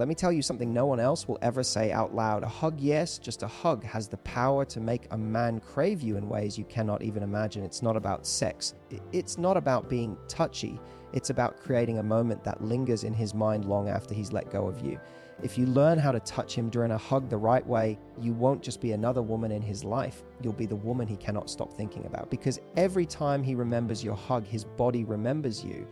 Let me tell you something no one else will ever say out loud. A hug, yes, just a hug has the power to make a man crave you in ways you cannot even imagine. It's not about sex. It's not about being touchy. It's about creating a moment that lingers in his mind long after he's let go of you. If you learn how to touch him during a hug the right way, you won't just be another woman in his life. You'll be the woman he cannot stop thinking about, because every time he remembers your hug, his body remembers you.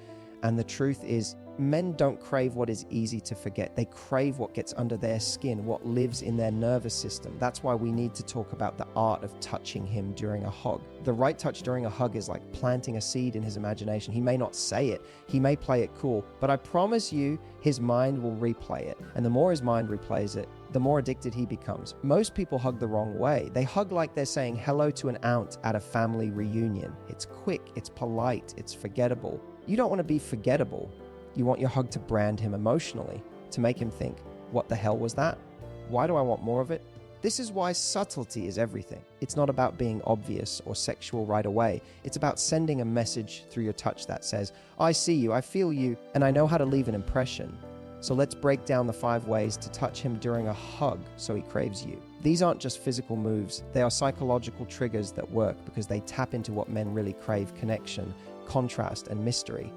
And the truth is, men don't crave what is easy to forget. They crave what gets under their skin, what lives in their nervous system. That's why we need to talk about the art of touching him during a hug. The right touch during a hug is like planting a seed in his imagination. He may not say it, he may play it cool, but I promise you, his mind will replay it. And the more his mind replays it, the more addicted he becomes. Most people hug the wrong way. They hug like they're saying hello to an aunt at a family reunion. It's quick, it's polite, it's forgettable. You don't want to be forgettable. You want your hug to brand him emotionally, to make him think, what the hell was that? Why do I want more of it? This is why subtlety is everything. It's not about being obvious or sexual right away. It's about sending a message through your touch that says, I see you, I feel you, and I know how to leave an impression. So let's break down the 5 ways to touch him during a hug so he craves you. These aren't just physical moves, they are psychological triggers that work because they tap into what men really crave: connection, contrast, and mystery.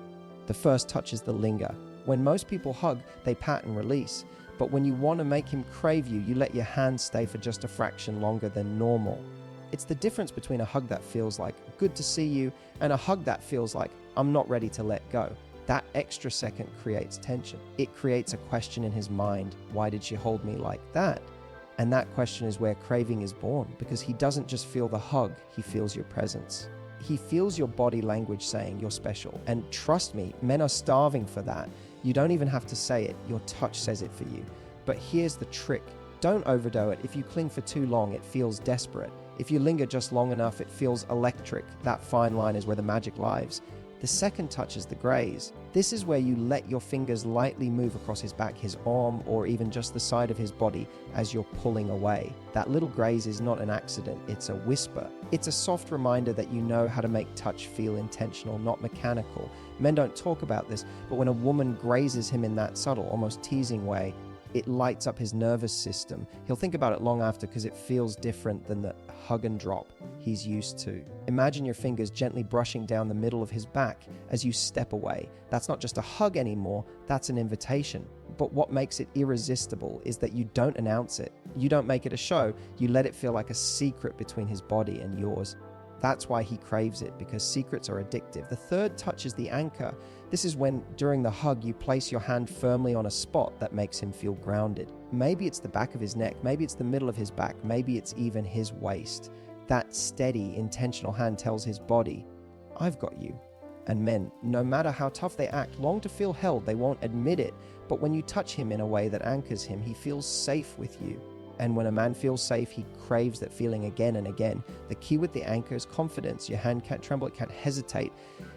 The first touch is the linger. When most people hug, they pat and release. But when you want to make him crave you, you let your hand stay for just a fraction longer than normal. It's the difference between a hug that feels like, good to see you, and a hug that feels like, I'm not ready to let go. That extra second creates tension. It creates a question in his mind. Why did she hold me like that? And that question is where craving is born, because he doesn't just feel the hug, he feels your presence. He feels your body language saying you're special. And trust me, men are starving for that. You don't even have to say it, your touch says it for you. But here's the trick. Don't overdo it. If you cling for too long, it feels desperate. If you linger just long enough, it feels electric. That fine line is where the magic lies. The second touch is the graze. This is where you let your fingers lightly move across his back, his arm, or even just the side of his body as you're pulling away. That little graze is not an accident, it's a whisper. It's a soft reminder that you know how to make touch feel intentional, not mechanical. Men don't talk about this, but when a woman grazes him in that subtle, almost teasing way, it lights up his nervous system. He'll think about it long after because it feels different than the hug and drop he's used to. Imagine your fingers gently brushing down the middle of his back as you step away. That's not just a hug anymore, that's an invitation. But what makes it irresistible is that you don't announce it. You don't make it a show. You let it feel like a secret between his body and yours. That's why he craves it, because secrets are addictive. The third touch is the anchor. This is when, during the hug, you place your hand firmly on a spot that makes him feel grounded. Maybe it's the back of his neck, maybe it's the middle of his back, maybe it's even his waist. That steady, intentional hand tells his body, I've got you. And men, no matter how tough they act, long to feel held, they won't admit it. But when you touch him in a way that anchors him, he feels safe with you. And when a man feels safe, he craves that feeling again and again. The key with the anchor is confidence. Your hand can't tremble, it can't hesitate.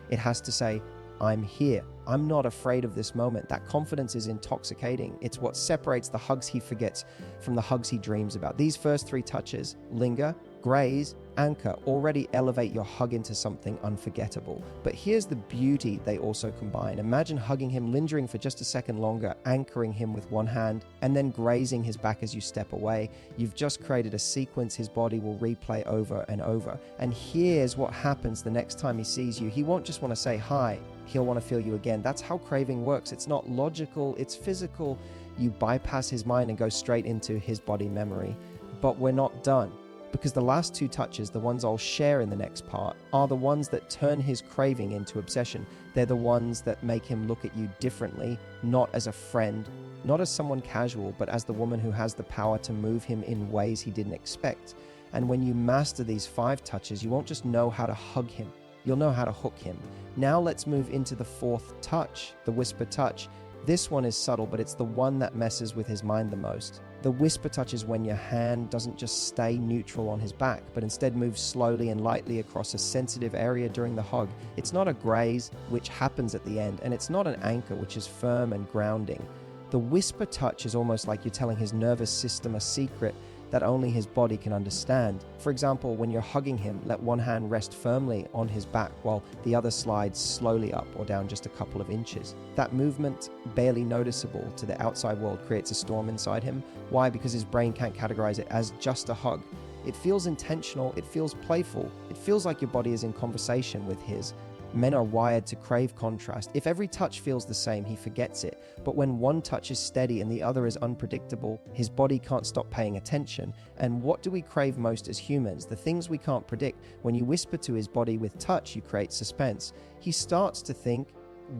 It has to say, I'm here. I'm not afraid of this moment. That confidence is intoxicating. It's what separates the hugs he forgets from the hugs he dreams about. These first 3 touches, linger, graze, anchor, already elevate your hug into something unforgettable. But here's the beauty they also combine. Imagine hugging him, lingering for just a second longer, anchoring him with one hand, and then grazing his back as you step away. You've just created a sequence his body will replay over and over. And here's what happens the next time he sees you. He won't just want to say hi, he'll want to feel you again. That's how craving works. It's not logical, it's physical. You bypass his mind and go straight into his body memory. But we're not done. Because the last 2 touches, the ones I'll share in the next part, are the ones that turn his craving into obsession. They're the ones that make him look at you differently, not as a friend, not as someone casual, but as the woman who has the power to move him in ways he didn't expect. And when you master these 5 touches, you won't just know how to hug him, you'll know how to hook him. Now let's move into the 4th touch, the whisper touch. This one is subtle, but it's the one that messes with his mind the most. The whisper touch is when your hand doesn't just stay neutral on his back, but instead moves slowly and lightly across a sensitive area during the hug. It's not a graze, which happens at the end, and it's not an anchor, which is firm and grounding. The whisper touch is almost like you're telling his nervous system a secret that only his body can understand. For example, when you're hugging him, let one hand rest firmly on his back while the other slides slowly up or down just a couple of inches. That movement, barely noticeable to the outside world, creates a storm inside him. Why? Because his brain can't categorize it as just a hug. It feels intentional, it feels playful, it feels like your body is in conversation with his. Men are wired to crave contrast. If every touch feels the same, he forgets it. But when one touch is steady and the other is unpredictable, his body can't stop paying attention. And what do we crave most as humans? The things we can't predict. When you whisper to his body with touch, you create suspense. He starts to think,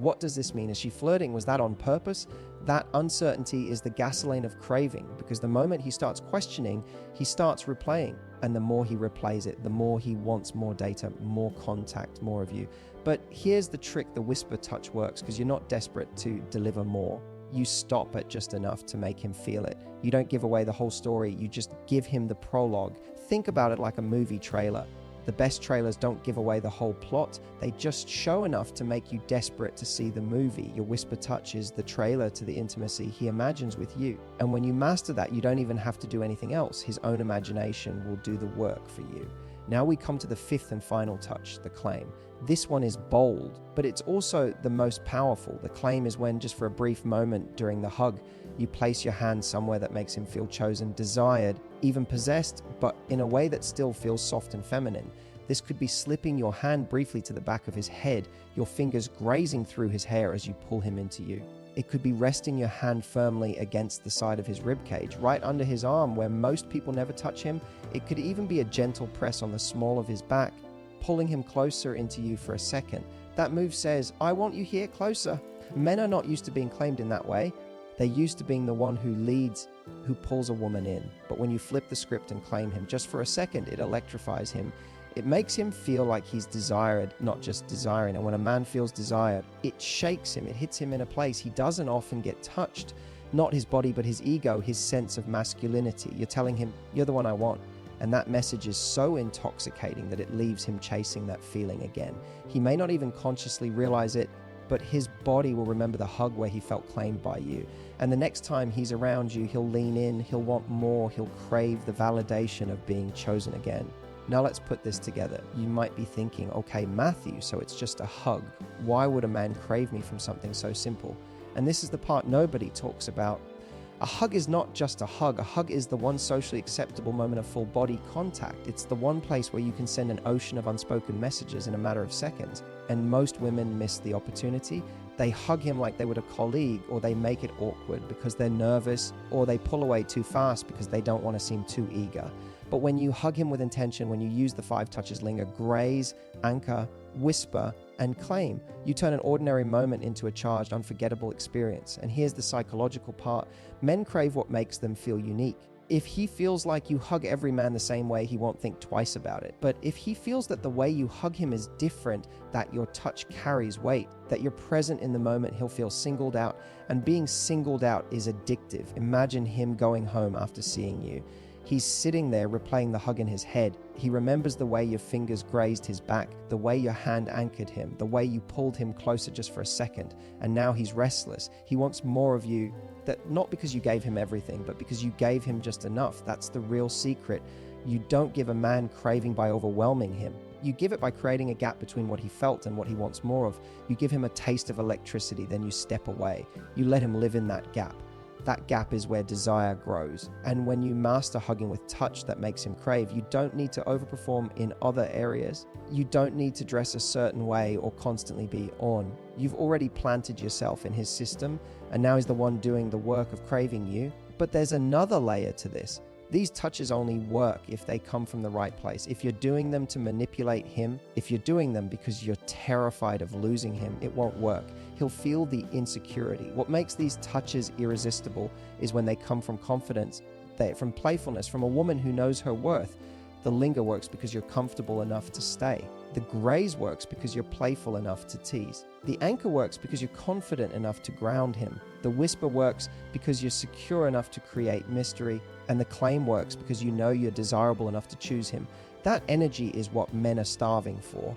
what does this mean? Is she flirting? Was that on purpose? That uncertainty is the gasoline of craving, because the moment he starts questioning, he starts replaying. And the more he replays it, the more he wants more data, more contact, more of you. But here's the trick: the whisper touch works because you're not desperate to deliver more. You stop at just enough to make him feel it. You don't give away the whole story, you just give him the prologue. Think about it like a movie trailer. The best trailers don't give away the whole plot, they just show enough to make you desperate to see the movie. Your whisper touch is the trailer to the intimacy he imagines with you. And when you master that, you don't even have to do anything else. His own imagination will do the work for you. Now we come to the fifth and final touch, the claim. This one is bold, but it's also the most powerful. The claim is when, just for a brief moment during the hug, you place your hand somewhere that makes him feel chosen, desired, even possessed, but in a way that still feels soft and feminine. This could be slipping your hand briefly to the back of his head, your fingers grazing through his hair as you pull him into you. It could be resting your hand firmly against the side of his ribcage, right under his arm where most people never touch him. It could even be a gentle press on the small of his back, pulling him closer into you for a second. That move says, I want you here, closer. Men are not used to being claimed in that way. They're used to being the one who leads, who pulls a woman in. But when you flip the script and claim him, just for a second, it electrifies him. It makes him feel like he's desired, not just desiring. And when a man feels desired, it shakes him, it hits him in a place he doesn't often get touched. Not his body, but his ego, his sense of masculinity. You're telling him, you're the one I want. And that message is so intoxicating that it leaves him chasing that feeling again. He may not even consciously realize it, but his body will remember the hug where he felt claimed by you. And the next time he's around you, he'll lean in, he'll want more, he'll crave the validation of being chosen again. Now let's put this together. You might be thinking, okay, Matthew, so it's just a hug. Why would a man crave me from something so simple? And this is the part nobody talks about. A hug is not just a hug. A hug is the one socially acceptable moment of full body contact. It's the one place where you can send an ocean of unspoken messages in a matter of seconds. And most women miss the opportunity. They hug him like they would a colleague, or they make it awkward because they're nervous, or they pull away too fast because they don't want to seem too eager. But when you hug him with intention, when you use the 5 touches linger, graze, anchor, whisper, and claim, you turn an ordinary moment into a charged, unforgettable experience. And here's the psychological part. Men crave what makes them feel unique. If he feels like you hug every man the same way, he won't think twice about it. But if he feels that the way you hug him is different, that your touch carries weight, that you're present in the moment, he'll feel singled out. And being singled out is addictive. Imagine him going home after seeing you. He's sitting there replaying the hug in his head. He remembers the way your fingers grazed his back, the way your hand anchored him, the way you pulled him closer just for a second. And now he's restless. He wants more of you, that not because you gave him everything, but because you gave him just enough. That's the real secret. You don't give a man craving by overwhelming him. You give it by creating a gap between what he felt and what he wants more of. You give him a taste of electricity, then you step away. You let him live in that gap. That gap is where desire grows. And when you master hugging with touch that makes him crave, you don't need to overperform in other areas. You don't need to dress a certain way or constantly be on. You've already planted yourself in his system, and now he's the one doing the work of craving you. But there's another layer to this. These touches only work if they come from the right place. If you're doing them to manipulate him, if you're doing them because you're terrified of losing him, it won't work. He'll feel the insecurity. What makes these touches irresistible is when they come from confidence, from playfulness, from a woman who knows her worth. The linger works because you're comfortable enough to stay. The graze works because you're playful enough to tease. The anchor works because you're confident enough to ground him. The whisper works because you're secure enough to create mystery. And the claim works because you know you're desirable enough to choose him. That energy is what men are starving for.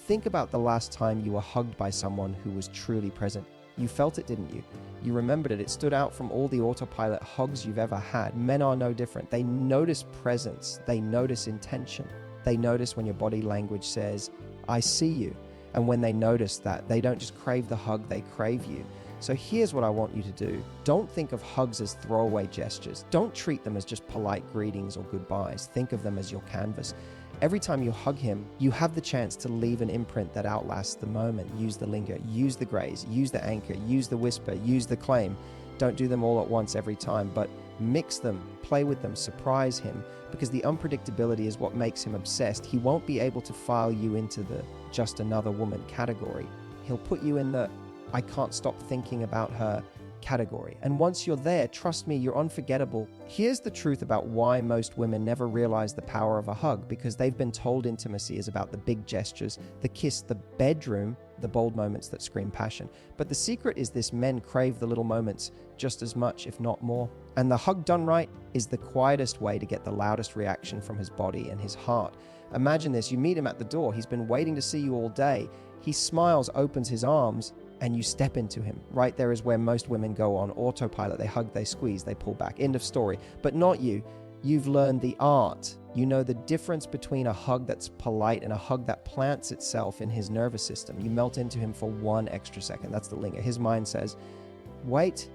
Think about the last time you were hugged by someone who was truly present. You felt it, didn't you? You remembered it. It stood out from all the autopilot hugs you've ever had. Men are no different. They notice presence. They notice intention. They notice when your body language says, I see you. And when they notice that, they don't just crave the hug, they crave you. So here's what I want you to do. Don't think of hugs as throwaway gestures. Don't treat them as just polite greetings or goodbyes. Think of them as your canvas. Every time you hug him, you have the chance to leave an imprint that outlasts the moment. Use the linger, use the graze, use the anchor, use the whisper, use the claim. Don't do them all at once every time, but mix them, play with them, surprise him, because the unpredictability is what makes him obsessed. He won't be able to file you into the just another woman category. He'll put you in the I can't stop thinking about her category. And once you're there, trust me, you're unforgettable. Here's the truth about why most women never realize the power of a hug, because they've been told intimacy is about the big gestures, the kiss, the bedroom, the bold moments that scream passion. But the secret is this: men crave the little moments just as much, if not more. And the hug done right is the quietest way to get the loudest reaction from his body and his heart. Imagine this: you meet him at the door. He's been waiting to see you all day. He smiles, opens his arms, and you step into him. Right there is where most women go on autopilot. They hug, they squeeze, they pull back. End of story. But not you. You've learned the art. You know the difference between a hug that's polite and a hug that plants itself in his nervous system. You melt into him for 1 extra second. That's the linger. His mind says, wait,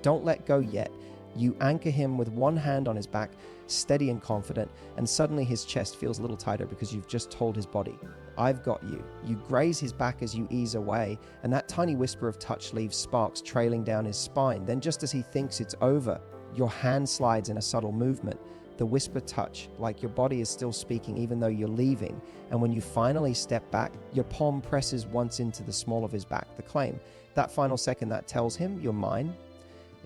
don't let go yet. You anchor him with one hand on his back, steady and confident, and suddenly his chest feels a little tighter because you've just told his body, I've got you. You graze his back as you ease away, and that tiny whisper of touch leaves sparks trailing down his spine. Then just as he thinks it's over, your hand slides in a subtle movement. The whisper touch, like your body is still speaking even though you're leaving. And when you finally step back, your palm presses once into the small of his back, the claim. That final second that tells him, you're mine.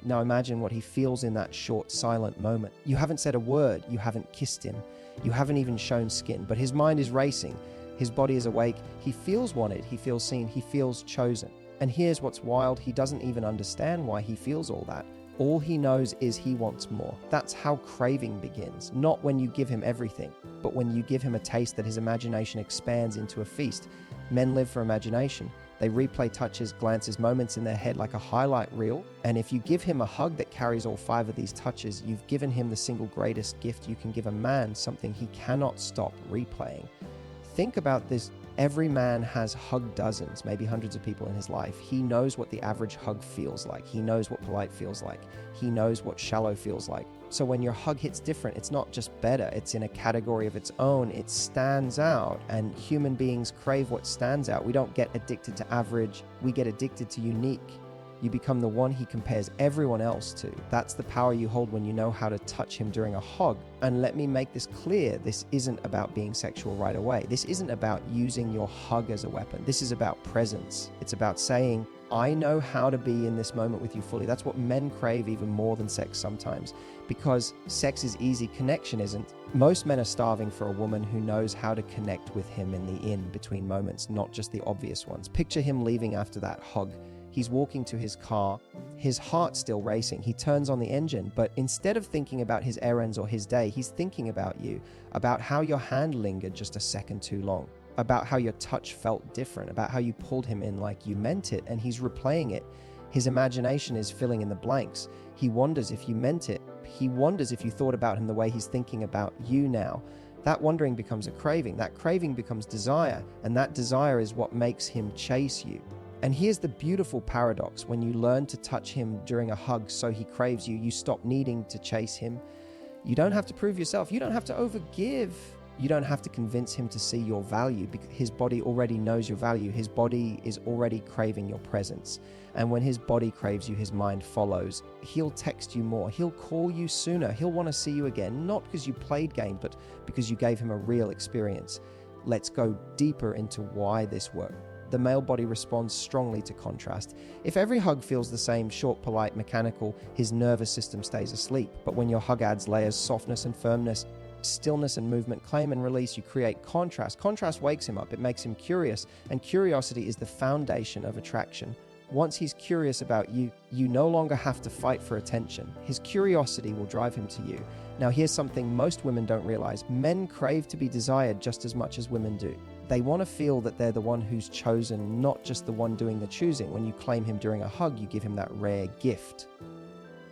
Now imagine what he feels in that short, silent moment. You haven't said a word. You haven't kissed him. You haven't even shown skin, but his mind is racing. His body is awake. He feels wanted. He feels seen. He feels chosen. And here's what's wild. He doesn't even understand why he feels all that. All he knows is he wants more. That's how craving begins. Not when you give him everything, but when you give him a taste that his imagination expands into a feast. Men live for imagination. They replay touches, glances, moments in their head like a highlight reel. And if you give him a hug that carries all 5 of these touches, you've given him the single greatest gift you can give a man, something he cannot stop replaying. Think about this. Every man has hugged dozens, maybe hundreds of people in his life. He knows what the average hug feels like. He knows what polite feels like. He knows what shallow feels like. So when your hug hits different, it's not just better, it's in a category of its own. It stands out, and human beings crave what stands out. We don't get addicted to average, we get addicted to unique. You become the one he compares everyone else to. That's the power you hold when you know how to touch him during a hug. And let me make this clear, this isn't about being sexual right away. This isn't about using your hug as a weapon. This is about presence. It's about saying, I know how to be in this moment with you fully. That's what men crave even more than sex sometimes, because sex is easy, connection isn't. Most men are starving for a woman who knows how to connect with him in the in-between moments, not just the obvious ones. Picture him leaving after that hug. He's walking to his car, his heart's still racing. He turns on the engine, but instead of thinking about his errands or his day, he's thinking about you, about how your hand lingered just a second too long, about how your touch felt different, about how you pulled him in like you meant it, and he's replaying it. His imagination is filling in the blanks. He wonders if you meant it. He wonders if you thought about him the way he's thinking about you now. That wondering becomes a craving. That craving becomes desire, and that desire is what makes him chase you. And here's the beautiful paradox. When you learn to touch him during a hug so he craves you, you stop needing to chase him. You don't have to prove yourself. You don't have to overgive. You don't have to convince him to see your value, because his body already knows your value. His body is already craving your presence. And when his body craves you, his mind follows. He'll text you more. He'll call you sooner. He'll want to see you again, not because you played games, but because you gave him a real experience. Let's go deeper into why this worked. The male body responds strongly to contrast. If every hug feels the same, short, polite, mechanical, his nervous system stays asleep. But when your hug adds layers, softness and firmness, stillness and movement, claim and release, you create contrast. Contrast wakes him up. It makes him curious, and curiosity is the foundation of attraction. Once he's curious about you, you no longer have to fight for attention. His curiosity will drive him to you. Now here's something most women don't realize. Men crave to be desired just as much as women do. They want to feel that they're the one who's chosen, not just the one doing the choosing. When you claim him during a hug, you give him that rare gift.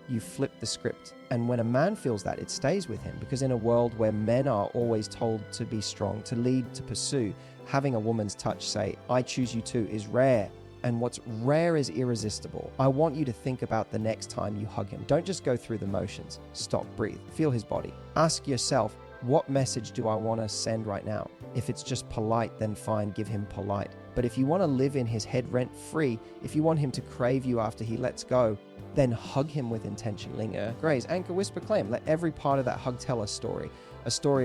You flip the script. And when a man feels that, it stays with him, because in a world where men are always told to be strong, to lead, to pursue, having a woman's touch say, "I choose you too," is rare. And what's rare is irresistible. I want you to think about the next time you hug him. Don't just go through the motions. Stop, breathe, feel his body. Ask yourself, what message do I want to send right now? If it's just polite, then fine, give him polite. But if you want to live in his head rent-free, if you want him to crave you after he lets go, then hug him with intention. Linger, graze, anchor, whisper, claim. Let every part of that hug tell a story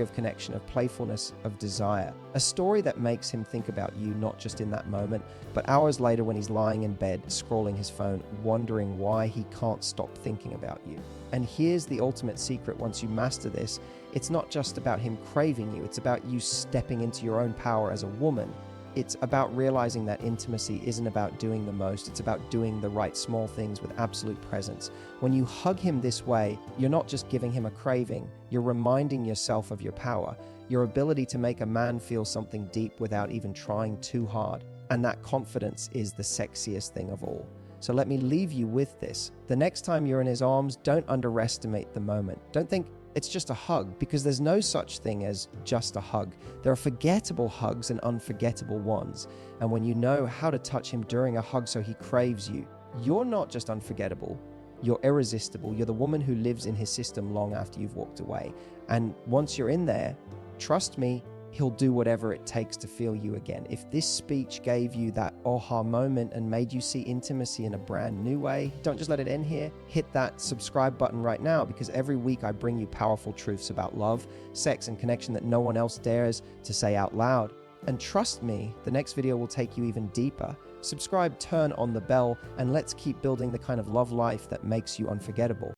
of connection, of playfulness, of desire. A story that makes him think about you, not just in that moment, but hours later when he's lying in bed, scrolling his phone, wondering why he can't stop thinking about you. And here's the ultimate secret once you master this. It's not just about him craving you, it's about you stepping into your own power as a woman. It's about realizing that intimacy isn't about doing the most, it's about doing the right small things with absolute presence. When you hug him this way, you're not just giving him a craving, you're reminding yourself of your power, your ability to make a man feel something deep without even trying too hard. And that confidence is the sexiest thing of all. So let me leave you with this. The next time you're in his arms, don't underestimate the moment. Don't think it's just a hug, because there's no such thing as just a hug. There are forgettable hugs and unforgettable ones. And when you know how to touch him during a hug so he craves you, you're not just unforgettable, you're irresistible. You're the woman who lives in his system long after you've walked away. And once you're in there, trust me, he'll do whatever it takes to feel you again. If this speech gave you that aha moment and made you see intimacy in a brand new way, don't just let it end here. Hit that subscribe button right now, because every week I bring you powerful truths about love, sex, and connection that no one else dares to say out loud. And trust me, the next video will take you even deeper. Subscribe, turn on the bell, and let's keep building the kind of love life that makes you unforgettable.